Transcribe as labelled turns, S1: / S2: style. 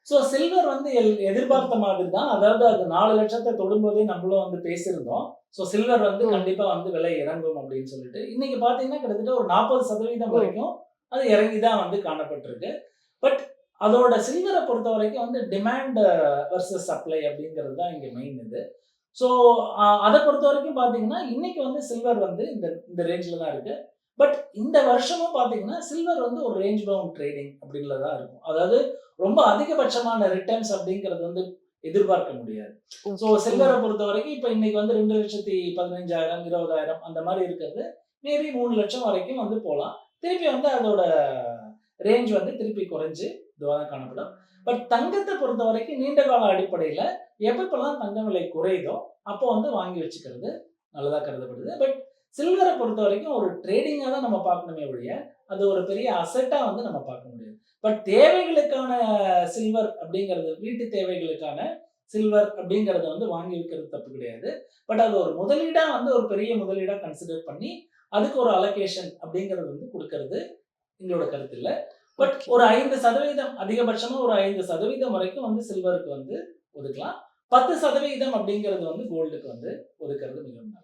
S1: So silver வந்து எதிர்பார்த்த மாதிரி தான். அதாவது அது 4,00,000 தொடும்போதே நம்மளும் வந்து பேசியிருந்தோம். ஸோ சில்வர் வந்து
S2: ம்.
S1: கண்டிப்பா வந்து விலை இறங்கும் அப்படின்னு சொல்லிட்டு. இன்னைக்கு பார்த்தீங்கன்னா, கிட்டத்தட்ட ஒரு 40%
S2: ம்.
S1: வரைக்கும் அது இறங்கி தான் வந்து காணப்பட்டிருக்கு. பட் அதோட சில்வர பொறுத்தவரைக்கும் வந்து டிமாண்ட் வெர்சஸ் சப்ளை அப்படிங்கிறது தான் இங்க மெயின் இது. ஸோ அத பொறுத்தவரைக்கும் பார்த்தீங்கன்னா, இன்னைக்கு வந்து சில்வர் வந்து இந்த இந்த ரேஞ்ச்ல தான் இருக்கு. பட் இந்த வருஷமும் பார்த்தீங்கன்னா, சில்வர் வந்து ஒரு ரேஞ்ச் பவுண்ட் ட்ரேடிங் அப்படின்ல தான் இருக்கும். அதாவது ரொம்ப அதிகபட்சமான ரிட்டர்ன்ஸ் அப்படிங்கிறது வந்து எதிர்பார்க்க முடியாது. So
S2: okay.
S1: சில்வர
S2: ம்.
S1: பொறுத்தவரைக்கும் இப்ப இன்னைக்கு வந்து 2,15,000, 20,000 அந்த மாரி இருக்கிறது, மேபி 3,00,000 வரைக்கும் வந்து போலாம். திருப்பி வந்து அதோட ரேஞ்ச் வந்து திருப்பி குறைஞ்சு இதுவா தான் காணப்படும். பட் தங்கத்த பொறுத்தவரைக்கும் நீண்ட கால அடிப்படையில எப்பப்பலாம் தங்க விலை குறையுதோ, அப்போ வந்து வாங்கி வச்சுக்கிறது நல்லதா கருதப்படுது. பட் சில்வர பொறுத்தவரைக்கும் ஒரு ட்ரேடிங்கா தான் நம்ம பார்க்கணுமே ஒழிய, அது ஒரு பெரிய அசெட்டா வந்து நம்ம பார்க்க முடியாது. பட் தேவைகளுக்கான சில்வர் அப்படிங்கிறது, வீட்டு தேவைகளுக்கான சில்வர் அப்படிங்கிறத வந்து வாங்கி வைக்கிறது தப்பு கிடையாது. பட் அது ஒரு முதலீடா வந்து ஒரு பெரிய முதலீடா கன்சிடர் பண்ணி, அதுக்கு ஒரு அலோகேஷன் அப்படிங்கிறது வந்து குடுக்கறது எங்களோட கருத்து இல்ல. But
S2: okay.
S1: ஒரு 5% அதிகபட்சமா ஒரு 5% வரைக்கும் வந்து சில்வருக்கு வந்து ஒதுக்கலாம். 10% அப்படிங்கிறது வந்து கோல்டுக்கு வந்து ஒதுக்குறது மிகவும் நல்லது.